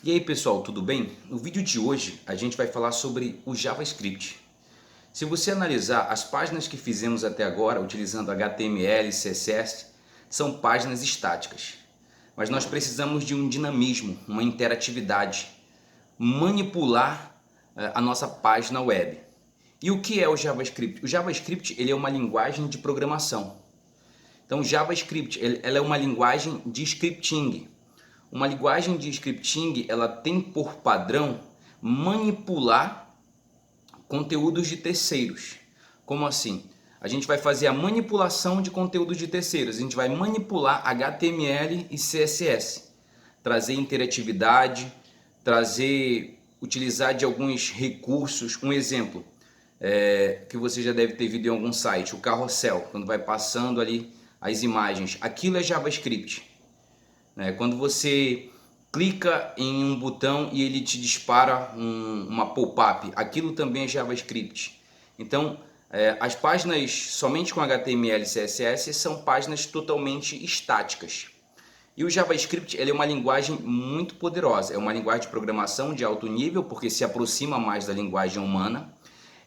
E aí pessoal, tudo bem? No vídeo de hoje a gente vai falar sobre o JavaScript. Se você analisar as páginas que fizemos até agora utilizando HTML e CSS, são páginas estáticas. Mas nós precisamos de um dinamismo, uma interatividade, manipular a nossa página web. E o que é o JavaScript? O JavaScript ele é uma linguagem de programação. Então o JavaScript ela é uma linguagem de scripting. Uma linguagem de scripting, ela tem por padrão manipular conteúdos de terceiros. Como assim? A gente vai fazer a manipulação de conteúdos de terceiros. A gente vai manipular HTML e CSS. Trazer interatividade, utilizar de alguns recursos. Um exemplo que você já deve ter visto em algum site, o carrossel, quando vai passando ali as imagens. Aquilo é JavaScript. Quando você clica em um botão e ele te dispara uma pop-up, aquilo também é JavaScript. Então, as páginas somente com HTML e CSS são páginas totalmente estáticas. E o JavaScript ele é uma linguagem muito poderosa, é uma linguagem de programação de alto nível, porque se aproxima mais da linguagem humana.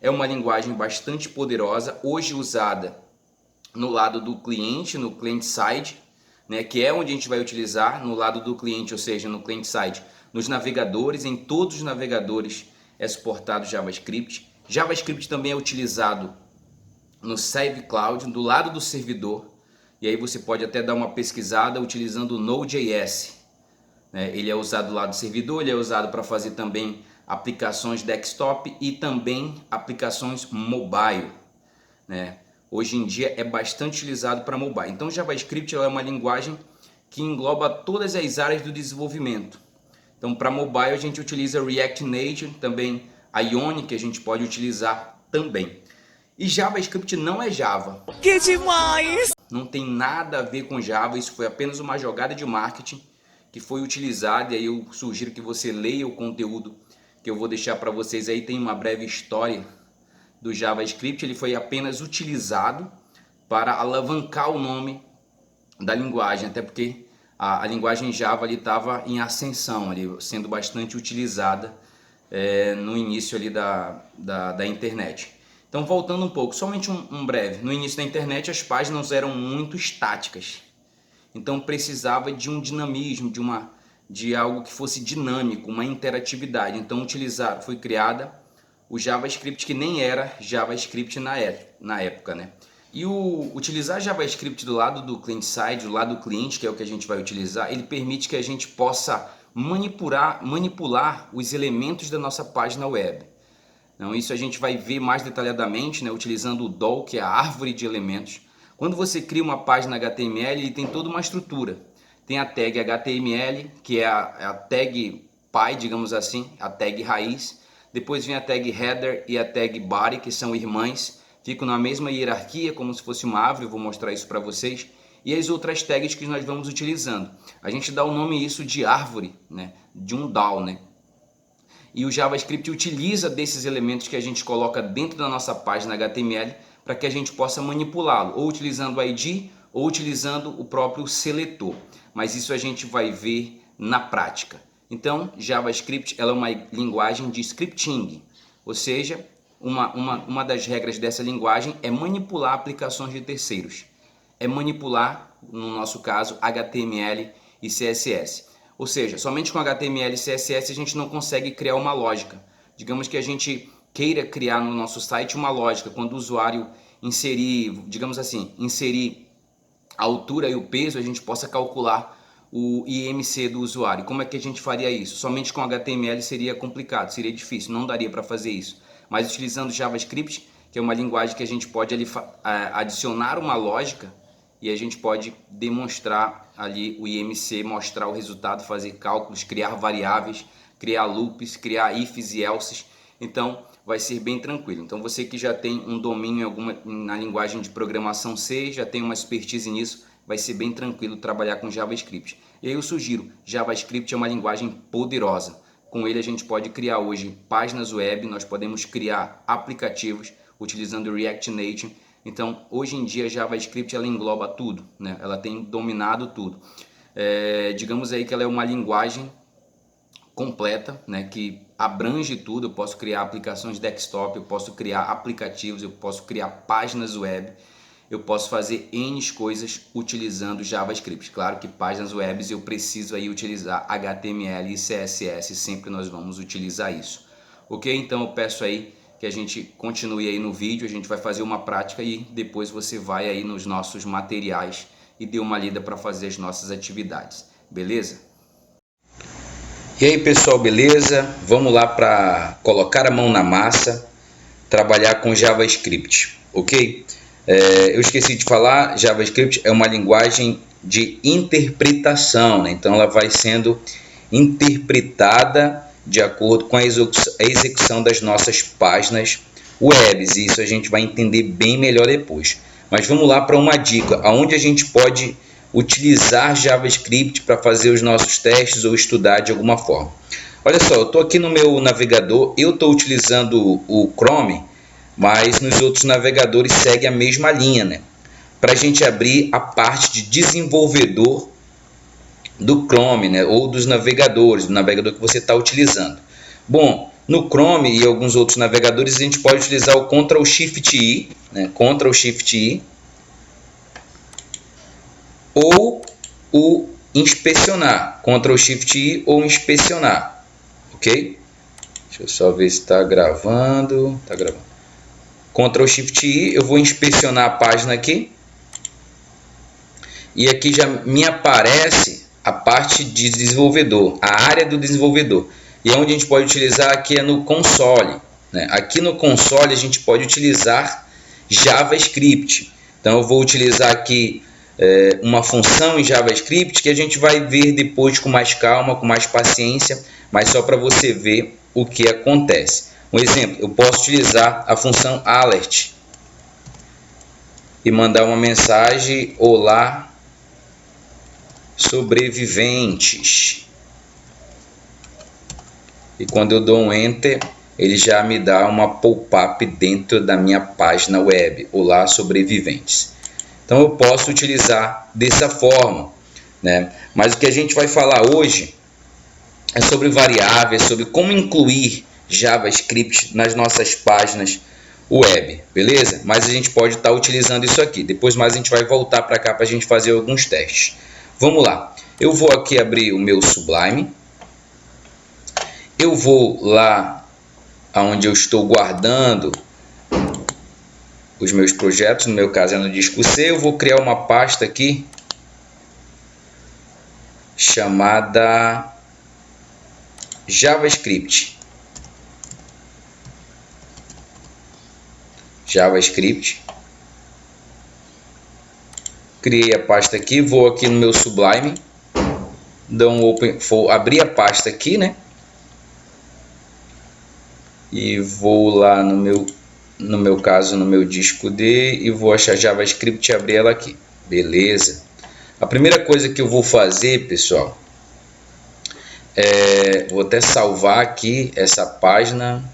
É uma linguagem bastante poderosa, hoje usada no lado do cliente, no client-side, que é onde a gente vai utilizar no lado do cliente, ou seja, no client-side, nos navegadores, em todos os navegadores é suportado JavaScript. JavaScript também é utilizado no Save Cloud, do lado do servidor, e aí você pode até dar uma pesquisada utilizando o Node.js. Ele é usado do lado do servidor, ele é usado para fazer também aplicações desktop e também aplicações mobile. Hoje em dia é bastante utilizado para mobile. Então o JavaScript é uma linguagem que engloba todas as áreas do desenvolvimento. Então para mobile a gente utiliza React Native, também a Ionic a gente pode utilizar também. E JavaScript não é Java. Que demais! Não tem nada a ver com Java, isso foi apenas uma jogada de marketing que foi utilizada, e aí eu sugiro que você leia o conteúdo que eu vou deixar para vocês aí, tem uma breve história do JavaScript. Ele foi apenas utilizado para alavancar o nome da linguagem, até porque a linguagem Java ali estava em ascensão, ali, sendo bastante utilizada no início ali da internet. Então voltando um pouco, somente um breve, no início da internet as páginas eram muito estáticas, então precisava de um dinamismo, de algo que fosse dinâmico, uma interatividade. Então foi criada o JavaScript, que nem era JavaScript na época, E utilizar JavaScript do lado do client-side, do lado do cliente, que é o que a gente vai utilizar, ele permite que a gente possa manipular os elementos da nossa página web. Então, isso a gente vai ver mais detalhadamente, utilizando o DOL, que é a árvore de elementos. Quando você cria uma página HTML, ele tem toda uma estrutura. Tem a tag HTML, que é a tag pai, digamos assim, a tag raiz. Depois vem a tag header e a tag body, que são irmãs, ficam na mesma hierarquia, como se fosse uma árvore. Eu vou mostrar isso para vocês. E as outras tags que nós vamos utilizando. A gente dá o nome isso de árvore, de um DAO, E o JavaScript utiliza desses elementos que a gente coloca dentro da nossa página HTML para que a gente possa manipulá-lo, ou utilizando o ID, ou utilizando o próprio seletor. Mas isso a gente vai ver na prática. Então, JavaScript ela é uma linguagem de scripting, ou seja, uma das regras dessa linguagem é manipular aplicações de terceiros. É manipular, no nosso caso, HTML e CSS. Ou seja, somente com HTML e CSS a gente não consegue criar uma lógica. Digamos que a gente queira criar no nosso site uma lógica, quando o usuário inserir, digamos assim, inserir a altura e o peso, a gente possa calcular o IMC do usuário. Como é que a gente faria isso? Somente com HTML seria complicado, seria difícil, não daria para fazer isso. Mas utilizando JavaScript, que é uma linguagem que a gente pode ali adicionar uma lógica e a gente pode demonstrar ali o IMC, mostrar o resultado, fazer cálculos, criar variáveis, criar loops, criar ifs e elses. Então vai ser bem tranquilo. Então você que já tem um domínio na linguagem de programação C, já tem uma expertise nisso, vai ser bem tranquilo trabalhar com JavaScript. E aí eu sugiro, JavaScript é uma linguagem poderosa. Com ele a gente pode criar hoje páginas web, nós podemos criar aplicativos utilizando o React Native. Então hoje em dia JavaScript ela engloba tudo, ela tem dominado tudo. Digamos aí que ela é uma linguagem completa, né, que abrange tudo. Eu posso criar aplicações desktop, eu posso criar aplicativos, eu posso criar páginas web, eu posso fazer N coisas utilizando JavaScript. Claro que páginas web eu preciso aí utilizar HTML e CSS, sempre nós vamos utilizar isso. Ok? Então eu peço aí que a gente continue aí no vídeo, a gente vai fazer uma prática e depois você vai aí nos nossos materiais e dê uma lida para fazer as nossas atividades, beleza? E aí pessoal, beleza? Vamos lá para colocar a mão na massa, trabalhar com JavaScript, ok? Eu esqueci de falar, JavaScript é uma linguagem de interpretação, né? Então ela vai sendo interpretada de acordo com a execução das nossas páginas web. E isso a gente vai entender bem melhor depois. Mas vamos lá para uma dica, onde a gente pode utilizar JavaScript para fazer os nossos testes ou estudar de alguma forma. Olha só, eu estou aqui no meu navegador, eu estou utilizando o Chrome, mas nos outros navegadores segue a mesma linha, né? Para a gente abrir a parte de desenvolvedor do Chrome, né? Ou dos navegadores, do navegador que você está utilizando. Bom, no Chrome e alguns outros navegadores a gente pode utilizar o Ctrl+Shift+I, né? Ctrl+Shift+I, ou o inspecionar, Ctrl+Shift+I ou inspecionar, ok? Deixa eu só ver se está gravando, está gravando. Ctrl+Shift+I, eu vou inspecionar a página aqui. E aqui já me aparece a parte de desenvolvedor, a área do desenvolvedor. E onde a gente pode utilizar aqui é no console, né? Aqui no console a gente pode utilizar JavaScript. Então eu vou utilizar aqui uma função em JavaScript que a gente vai ver depois com mais calma, com mais paciência, mas só para você ver o que acontece. Um exemplo, eu posso utilizar a função alert e mandar uma mensagem: olá, sobreviventes. E quando eu dou um enter, ele já me dá uma pop-up dentro da minha página web: olá, sobreviventes. Então eu posso utilizar dessa forma, né? Mas o que a gente vai falar hoje é sobre variáveis, sobre como incluir JavaScript nas nossas páginas web, beleza? Mas a gente pode estar utilizando isso aqui. Depois mais a gente vai voltar para cá para a gente fazer alguns testes. Vamos lá. Eu vou aqui abrir o meu Sublime. Eu vou lá onde eu estou guardando os meus projetos, no meu caso é no disco C. Eu vou criar uma pasta aqui chamada JavaScript. Criei a pasta aqui, vou aqui no meu Sublime, dou um open, vou abrir a pasta aqui, né? E vou lá no meu caso, no meu disco D, e vou achar JavaScript e abrir ela aqui. Beleza. A primeira coisa que eu vou fazer, pessoal, vou até salvar aqui essa página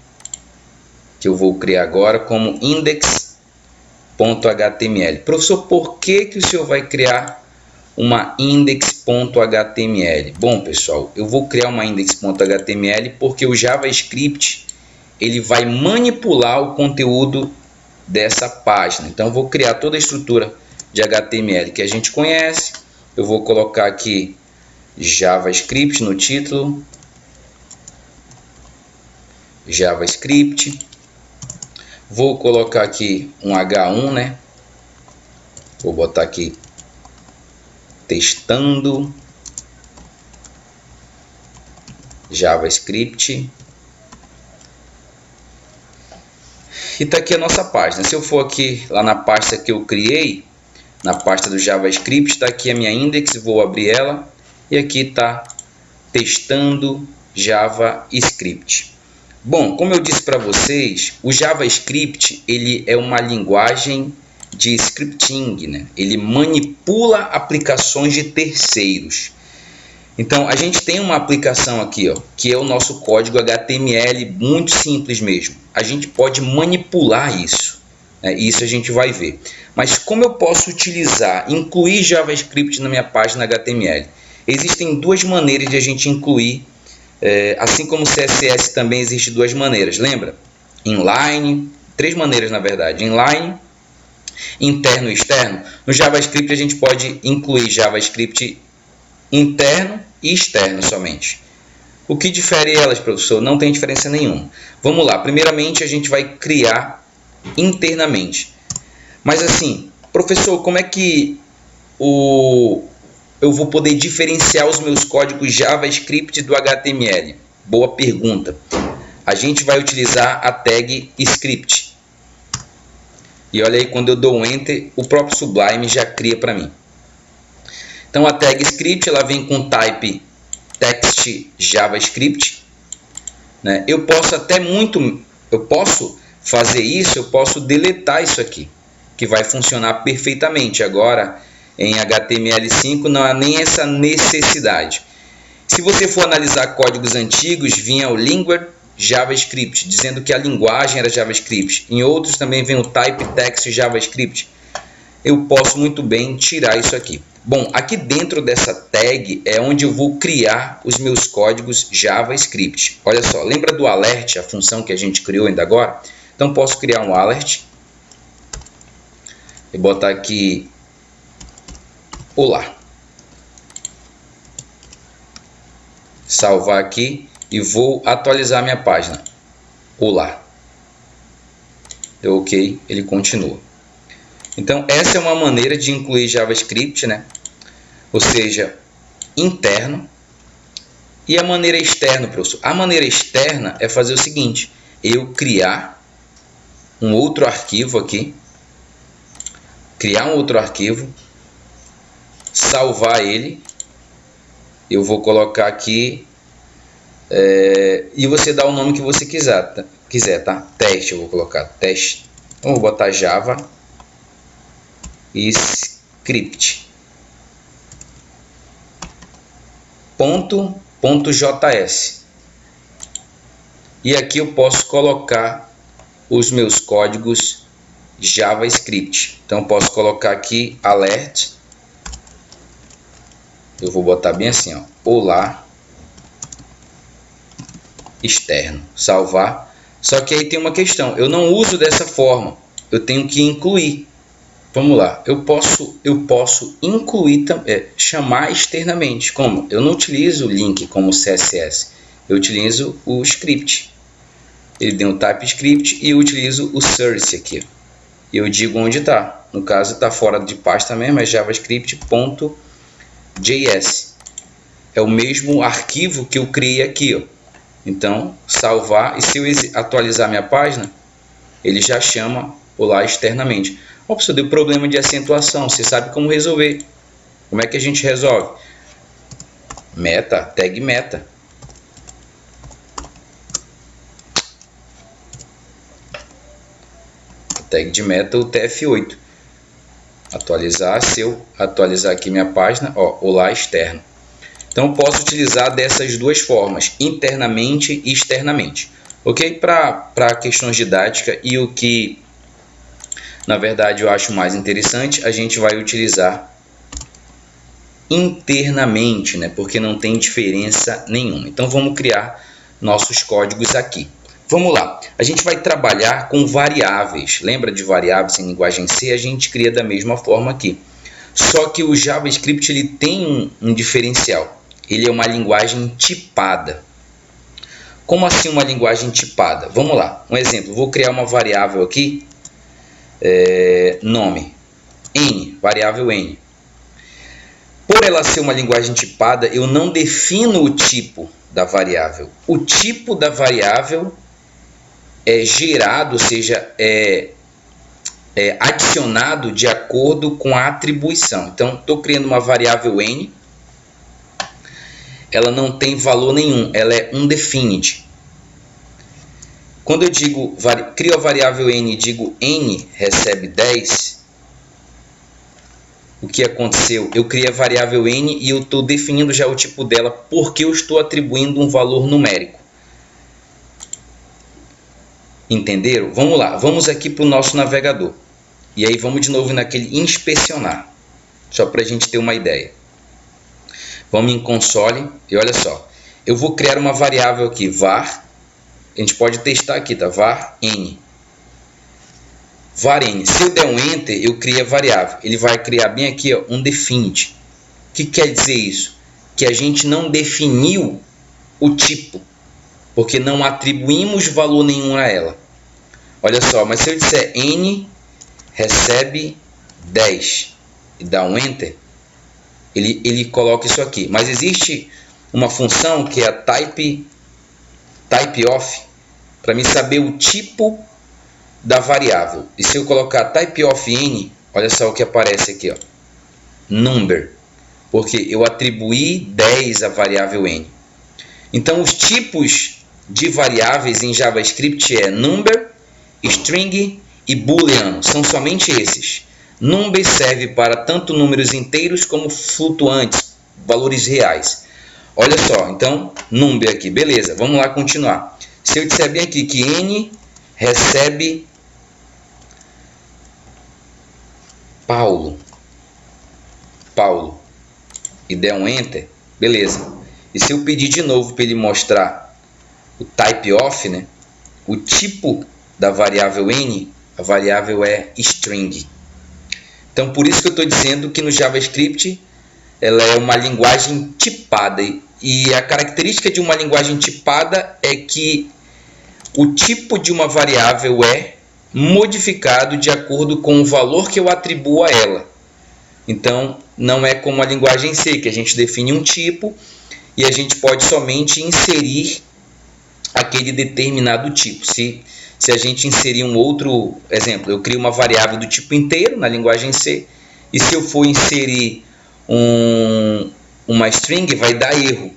que eu vou criar agora como index.html. Professor, por que o senhor vai criar uma index.html? Bom, pessoal, eu vou criar uma index.html porque o JavaScript ele vai manipular o conteúdo dessa página. Então, eu vou criar toda a estrutura de HTML que a gente conhece. Eu vou colocar aqui JavaScript no título, JavaScript. Vou colocar aqui um H1, né? Vou botar aqui testando JavaScript. E tá aqui a nossa página. Se eu for aqui lá na pasta que eu criei, na pasta do JavaScript, está aqui a minha index, vou abrir ela e aqui está testando JavaScript. Bom, como eu disse para vocês, o JavaScript ele é uma linguagem de scripting, né? Ele manipula aplicações de terceiros. Então, a gente tem uma aplicação aqui, ó, que é o nosso código HTML, muito simples mesmo. A gente pode manipular isso, né? Isso a gente vai ver. Mas como eu posso utilizar, incluir JavaScript na minha página HTML? Existem duas maneiras de a gente incluir Assim como o CSS também existe duas maneiras, lembra? Inline, três maneiras na verdade, inline, interno e externo. No JavaScript a gente pode incluir JavaScript interno e externo somente. O que difere elas, professor? Não tem diferença nenhuma. Vamos lá, primeiramente a gente vai criar internamente. Mas assim, professor, como é que eu vou poder diferenciar os meus códigos JavaScript do HTML? Boa pergunta. A gente vai utilizar a tag script. E olha aí, quando eu dou um Enter, o próprio Sublime já cria para mim. Então a tag script ela vem com type text JavaScript. Né? Eu posso fazer isso, eu posso deletar isso aqui, que vai funcionar perfeitamente. Agora, em HTML5 não há nem essa necessidade. Se você for analisar códigos antigos, vinha o linguer JavaScript, dizendo que a linguagem era JavaScript. Em outros também vem o type text JavaScript. Eu posso muito bem tirar isso aqui. Bom, aqui dentro dessa tag é onde eu vou criar os meus códigos JavaScript. Olha só, lembra do alert, a função que a gente criou ainda agora? Então posso criar um alert e botar aqui olá. Salvar aqui e vou atualizar minha página. Olá. Deu OK, ele continua. Então essa é uma maneira de incluir JavaScript, né? Ou seja, interno. E a maneira externa, professor? A maneira externa é fazer o seguinte: eu criar um outro arquivo aqui, salvar ele, eu vou colocar aqui, e você dá o nome que você quiser, tá? Teste, eu vou colocar teste, vou botar Java script .js, e aqui eu posso colocar os meus códigos JavaScript. Então posso colocar aqui alert, eu vou botar bem assim, ó, olá externo, salvar. Só que aí tem uma questão, eu não uso dessa forma, eu tenho que incluir. Vamos lá, eu posso incluir, chamar externamente. Como? Eu não utilizo o link como CSS, eu utilizo o script. Ele tem o TypeScript e eu utilizo o source aqui. E eu digo onde está. No caso está fora de pasta mesmo, é javascript.js. É o mesmo arquivo que eu criei aqui, ó. Então, salvar, e se eu atualizar minha página, ele já chama olá externamente. Ó, professor, deu problema de acentuação, você sabe como resolver. Como é que a gente resolve? Meta, tag meta. Tag de meta, o TF8. Atualizar, se eu atualizar aqui minha página, ó, olá externo. Então, posso utilizar dessas duas formas, internamente e externamente. Ok? Para questões didáticas e o que, na verdade, eu acho mais interessante, a gente vai utilizar internamente, né? Porque não tem diferença nenhuma. Então, vamos criar nossos códigos aqui. Vamos lá, a gente vai trabalhar com variáveis. Lembra de variáveis em linguagem C? A gente cria da mesma forma aqui. Só que o JavaScript ele tem um diferencial. Ele é uma linguagem tipada. Como assim uma linguagem tipada? Vamos lá, um exemplo. Vou criar uma variável aqui, nome, n, variável n. Por ela ser uma linguagem tipada, eu não defino o tipo da variável. O tipo da variável é gerado, ou seja, é adicionado de acordo com a atribuição. Então, estou criando uma variável n, ela não tem valor nenhum, ela é undefined. Quando eu digo, crio a variável n e digo n recebe 10, o que aconteceu? Eu criei a variável n e eu estou definindo já o tipo dela porque eu estou atribuindo um valor numérico. Entenderam? Vamos lá, vamos aqui para o nosso navegador. E aí vamos de novo naquele inspecionar, só para a gente ter uma ideia. Vamos em console e olha só, eu vou criar uma variável aqui, var, a gente pode testar aqui, tá? Var n. Var n. Se eu der um enter, eu crio a variável. Ele vai criar bem aqui, ó, um definite. O que quer dizer isso? Que a gente não definiu o tipo, porque não atribuímos valor nenhum a ela. Olha só, mas se eu disser n recebe 10 e dá um enter, ele coloca isso aqui. Mas existe uma função que é a typeof, para mim saber o tipo da variável. E se eu colocar typeof n, olha só o que aparece aqui, ó, number, porque eu atribuí 10 à variável n. Então os tipos de variáveis em JavaScript é number, string e booleano, são somente esses. Number serve para tanto números inteiros como flutuantes, valores reais. Olha só, então, number aqui, beleza, vamos lá continuar. Se eu disser bem aqui que n recebe Paulo, e der um enter, beleza. E se eu pedir de novo para ele mostrar o typeof, né, o tipo da variável n, a variável é string. Então, por isso que eu estou dizendo que no JavaScript ela é uma linguagem tipada. E a característica de uma linguagem tipada é que o tipo de uma variável é modificado de acordo com o valor que eu atribuo a ela. Então, não é como a linguagem C, que a gente define um tipo e a gente pode somente inserir aquele determinado tipo. Se a gente inserir um outro exemplo, eu crio uma variável do tipo inteiro na linguagem C, e se eu for inserir uma string, vai dar erro.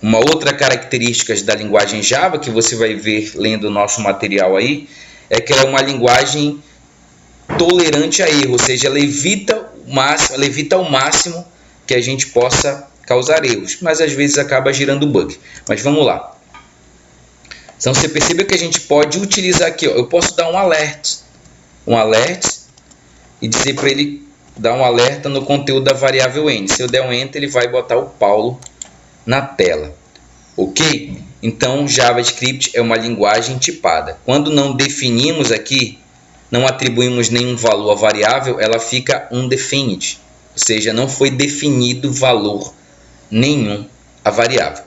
Uma outra característica da linguagem Java, que você vai ver lendo o nosso material aí, é que ela é uma linguagem tolerante a erro, ou seja, ela evita ao máximo que a gente possa causar erros, mas às vezes acaba gerando bug. Mas vamos lá. Então você percebe que a gente pode utilizar aqui, ó, eu posso dar um alert e dizer para ele dar um alerta no conteúdo da variável n. Se eu der um enter, ele vai botar o Paulo na tela, ok? Então JavaScript é uma linguagem tipada. Quando não definimos aqui, não atribuímos nenhum valor à variável, ela fica undefined, ou seja, não foi definido valor nenhum à variável,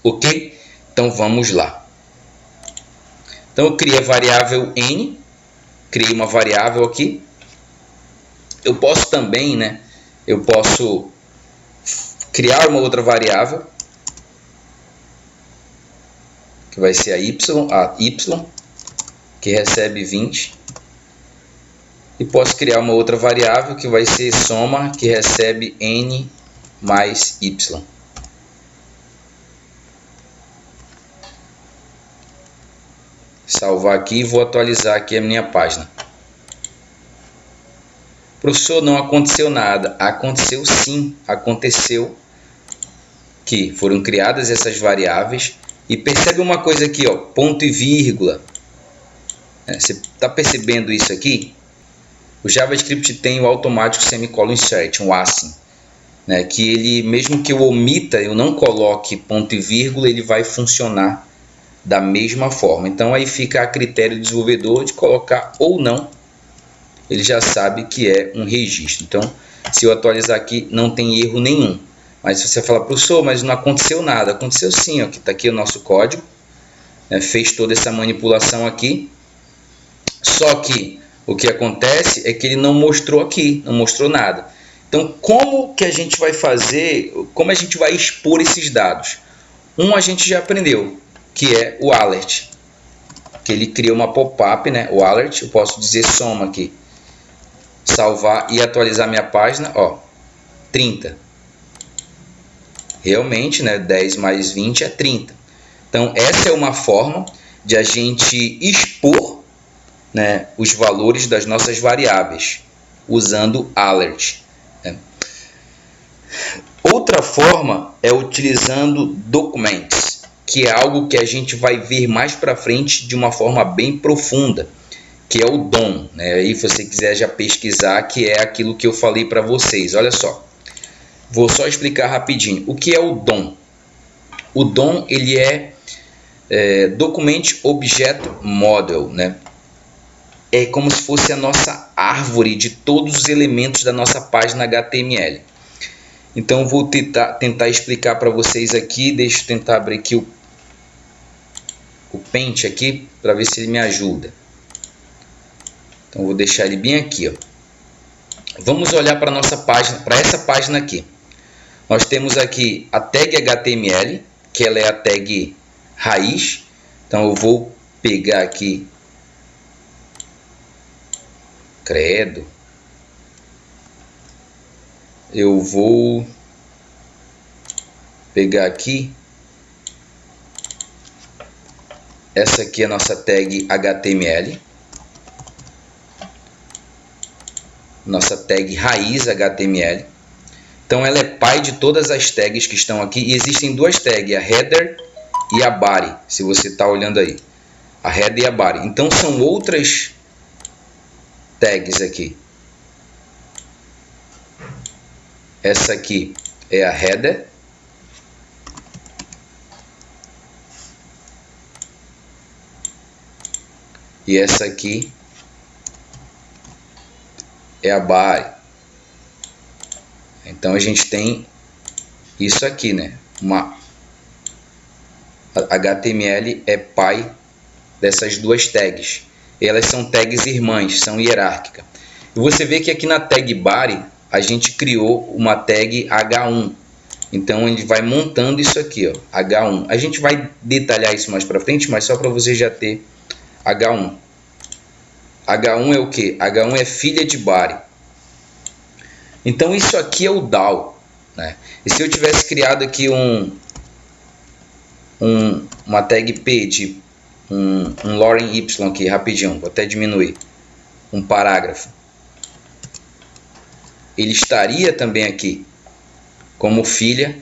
ok? Então vamos lá. Então eu criei a variável n, criei uma variável aqui. Eu posso também, né? Eu posso criar uma outra variável que vai ser a y, que recebe 20. E posso criar uma outra variável que vai ser soma, que recebe n mais y. Salvar aqui e vou atualizar aqui a minha página. Professor, não aconteceu nada. Aconteceu sim, aconteceu que foram criadas essas variáveis. E percebe uma coisa aqui, ó, ponto e vírgula. Você está percebendo isso aqui? O JavaScript tem o automático semicolon insert, um async, né, que ele, mesmo que eu omita, eu não coloque ponto e vírgula, ele vai funcionar da mesma forma. Então aí fica a critério do desenvolvedor de colocar ou não. Ele já sabe que é um registro. Então, se eu atualizar aqui, não tem erro nenhum. Mas se você falar, professor, mas não aconteceu nada. Aconteceu sim, ó, que está aqui o nosso código, né, fez toda essa manipulação aqui. Só que o que acontece é que ele não mostrou aqui, não mostrou nada. Então, como que a gente vai fazer, como a gente vai expor esses dados? A gente já aprendeu, que é o alert. Que ele cria uma pop-up, né, o alert, eu posso dizer soma aqui. Salvar e atualizar minha página, ó, 30. Realmente, né, 10 mais 20 é 30. Então, essa é uma forma de a gente expor, né, os valores das nossas variáveis, usando alert. Né. Outra forma é utilizando documents, que é algo que a gente vai ver mais para frente de uma forma bem profunda, que é o DOM, né? Aí se você quiser já pesquisar, que é aquilo que eu falei para vocês. Olha só, vou só explicar rapidinho. O que é o DOM? O DOM ele é Document Object Model, né? É como se fosse a nossa árvore de todos os elementos da nossa página HTML. Então eu vou tentar explicar para vocês aqui. Deixa eu tentar abrir aqui o Paint aqui para ver se ele me ajuda. Então eu vou deixar ele bem aqui, ó. Vamos olhar para nossa página, para essa página aqui. Nós temos aqui a tag HTML, que ela é a tag raiz. Então eu vou pegar aqui, credo, eu vou pegar aqui, essa aqui é a nossa tag HTML, nossa tag raiz HTML. Então ela é pai de todas as tags que estão aqui, e existem duas tags, a header e a body, se você está olhando aí, a header e a body. Então são outras tags aqui. Essa aqui é a header, e essa aqui é a body. Então a gente tem isso aqui, né? HTML é pai dessas duas tags. Elas são tags irmãs, são hierárquicas. E você vê que aqui na tag body a gente criou uma tag H1. Então ele vai montando isso aqui, ó, H1. A gente vai detalhar isso mais para frente, mas só para você já ter H1. H1 é o que? H1 é filha de body. Então isso aqui é o DAO, né? E se eu tivesse criado aqui uma tag P de um lorem y aqui, rapidinho, vou até diminuir, um parágrafo, ele estaria também aqui como filha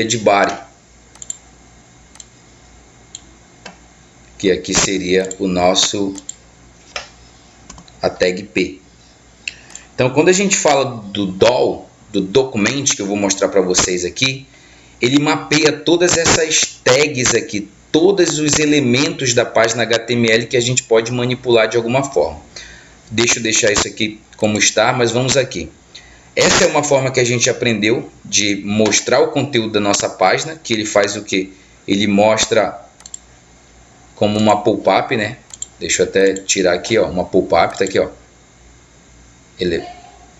de body, que aqui seria o nosso a tag P. Então quando a gente fala do DOL, do document, que eu vou mostrar para vocês aqui, ele mapeia todas essas tags aqui, todos os elementos da página HTML que a gente pode manipular de alguma forma. Deixa eu deixar isso aqui como está, mas vamos aqui. Essa é uma forma que a gente aprendeu de mostrar o conteúdo da nossa página, que ele faz o que? Ele mostra como uma pop-up, né? Deixa eu até tirar aqui, ó, uma pop-up, tá aqui, ó.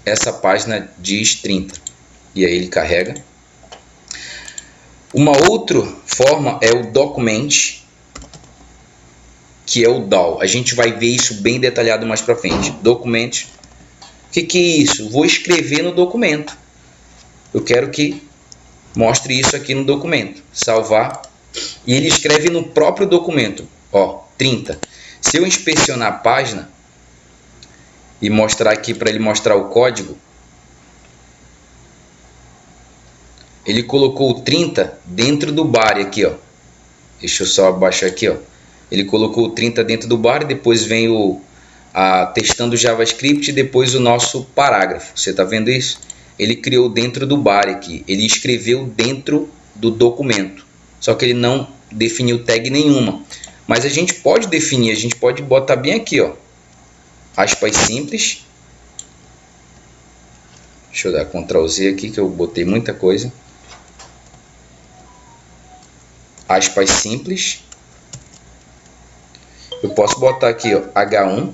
Essa página diz 30. E aí ele carrega. Uma outra forma é o document, que é o DAO. A gente vai ver isso bem detalhado mais para frente. Document. O que é isso? Vou escrever no documento. Eu quero que mostre isso aqui no documento. Salvar. E ele escreve no próprio documento. Ó, 30. Se eu inspecionar a página e mostrar aqui para ele mostrar o código, ele colocou o 30 dentro do body aqui, ó. Deixa eu só abaixar aqui, ó. Ele colocou o 30 dentro do body, depois vem testando JavaScript e depois o nosso parágrafo. Você está vendo isso? Ele criou dentro do body aqui. Ele escreveu dentro do documento. Só que ele não definiu tag nenhuma. Mas a gente pode definir, a gente pode botar bem aqui, ó. Aspas simples. Deixa eu dar Ctrl Z aqui que eu botei muita coisa. Aspas simples. Eu posso botar aqui, ó, H1.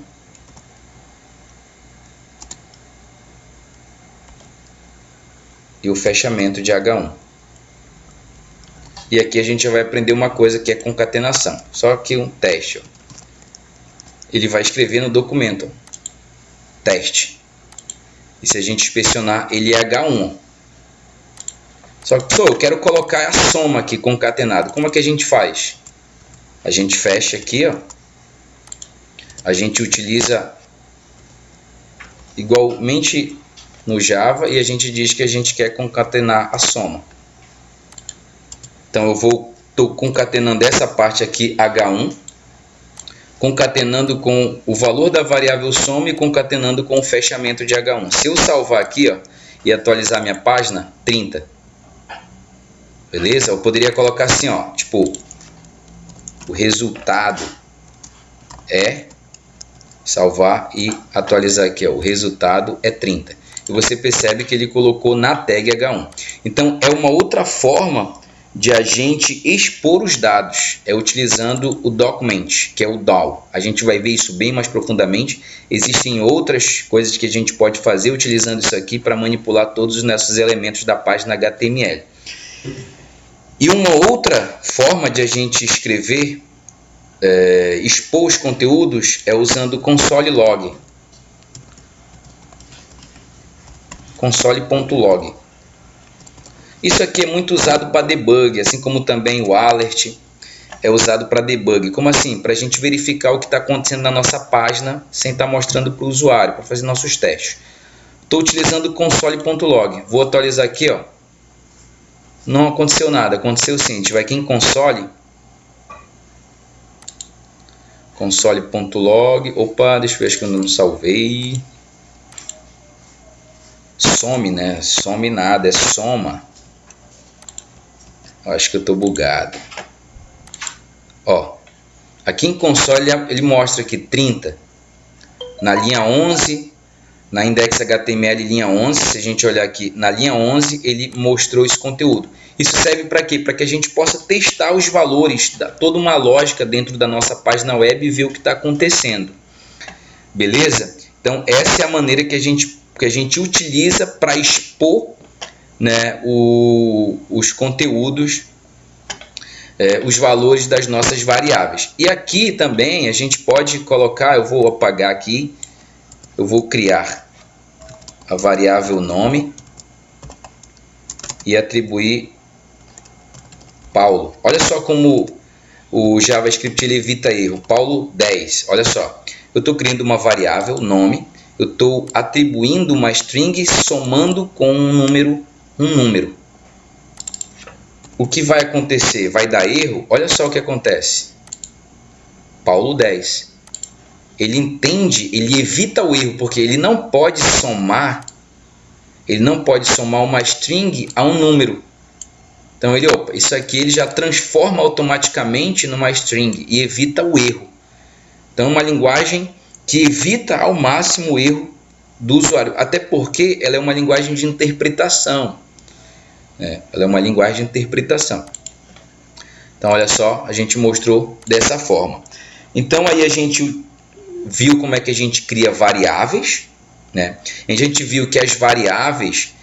E o fechamento de H1. E aqui a gente já vai aprender uma coisa que é concatenação. Só que um teste, ó. Ele vai escrever no documento, ó, teste. E se a gente inspecionar, ele é H1. Só que eu quero colocar a soma aqui concatenado. Como é que a gente faz? A gente fecha aqui, ó. A gente utiliza igualmente no Java e a gente diz que a gente quer concatenar a soma. Então eu estou concatenando essa parte aqui H1, concatenando com o valor da variável soma e concatenando com o fechamento de H1. Se eu salvar aqui, ó, e atualizar minha página, 30. Beleza? Eu poderia colocar assim, ó, tipo, o resultado é, salvar e atualizar aqui, ó, o resultado é 30. E você percebe que ele colocou na tag H1. Então, é uma outra forma de a gente expor os dados, é utilizando o document, que é o DAO. A gente vai ver isso bem mais profundamente. Existem outras coisas que a gente pode fazer utilizando isso aqui para manipular todos os nossos elementos da página HTML. E uma outra forma de a gente escrever, expor os conteúdos, é usando o console.log. Console.log. Isso aqui é muito usado para debug, assim como também o alert é usado para debug. Como assim? Para a gente verificar o que está acontecendo na nossa página sem estar mostrando para o usuário, para fazer nossos testes. Estou utilizando o console.log. Vou atualizar aqui, ó. Não aconteceu nada. Aconteceu sim. A gente vai aqui em console. Console.log. Opa, deixa eu ver, acho que eu não salvei. Some, né? Some nada, é soma. Acho que eu estou bugado. Ó, aqui em console ele mostra aqui 30 na linha 11, na index.html linha 11. Se a gente olhar aqui na linha 11, ele mostrou esse conteúdo. Isso serve para quê? Para que a gente possa testar os valores, toda uma lógica dentro da nossa página web e ver o que está acontecendo. Beleza? Então essa é a maneira que a gente utiliza para expor, né, os conteúdos, os valores das nossas variáveis. E aqui também a gente pode colocar, eu vou apagar aqui, eu vou criar a variável nome e atribuir Paulo. Olha só como o JavaScript ele evita erro. Paulo 10, olha só. Eu estou criando uma variável nome, eu estou atribuindo uma string somando com um número. O que vai acontecer? Vai dar erro? Olha só o que acontece. Paulo 10. Ele entende, ele evita o erro, porque ele não pode somar uma string a um número. Então isso aqui ele já transforma automaticamente numa string e evita o erro. Então é uma linguagem que evita ao máximo o erro do usuário, até porque ela é uma linguagem de interpretação. Ela é uma linguagem de interpretação. Então olha só, a gente mostrou dessa forma. Então aí a gente viu como é que a gente cria variáveis, né? A gente viu que as variáveis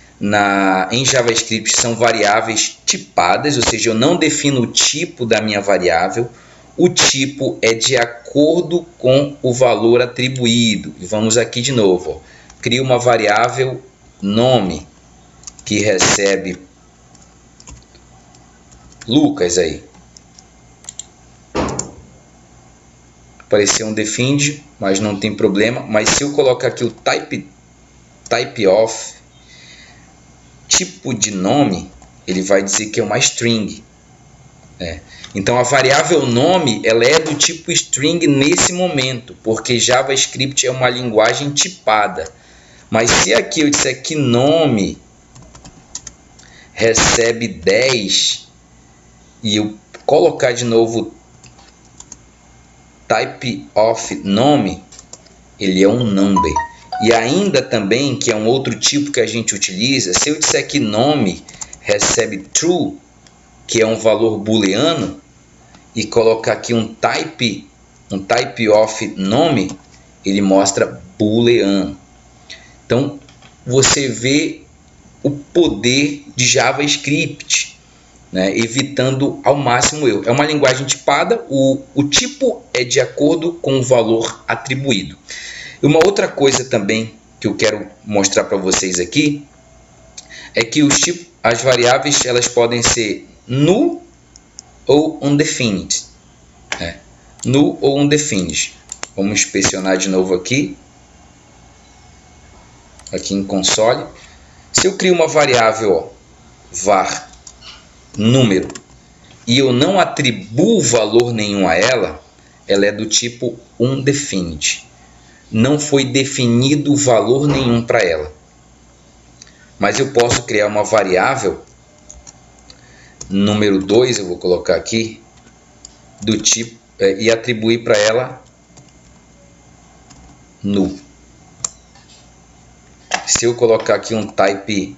em JavaScript são variáveis tipadas, ou seja, eu não defino o tipo da minha variável. O tipo é de acordo com o valor atribuído. E vamos aqui de novo. Crio uma variável nome que recebe Lucas aí. Apareceu um define, mas não tem problema. Mas se eu colocar aqui o type of, tipo de nome, ele vai dizer que é uma string. Então a variável nome ela é do tipo string nesse momento, porque JavaScript é uma linguagem tipada. Mas se aqui eu disser que nome recebe 10 e eu colocar de novo type of nome, ele é um number. E ainda também, que é um outro tipo que a gente utiliza, se eu disser que nome recebe true, que é um valor booleano, e colocar aqui um type of nome, ele mostra booleano. Então você vê o poder de JavaScript, né, evitando ao máximo erro. É uma linguagem tipada, o tipo é de acordo com o valor atribuído. E uma outra coisa também que eu quero mostrar para vocês aqui é que as variáveis elas podem ser null ou undefined. Null ou undefined. Vamos inspecionar de novo aqui em console. Se eu crio uma variável var número e eu não atribuo valor nenhum a ela, ela é do tipo undefined. Não foi definido valor nenhum para ela. Mas eu posso criar uma variável número 2, eu vou colocar aqui, do tipo, e atribuir para ela null. Se eu colocar aqui um type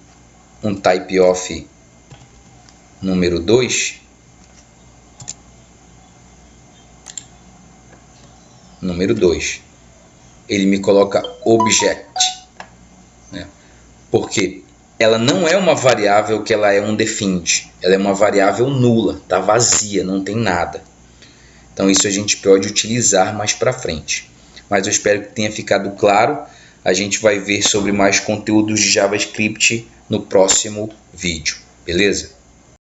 of número 2, ele me coloca object, né? Porque ela não é uma variável que ela é undefined, ela é uma variável nula, tá vazia, não tem nada. Então isso a gente pode utilizar mais para frente. Mas eu espero que tenha ficado claro. A gente vai ver sobre mais conteúdos de JavaScript no próximo vídeo, beleza?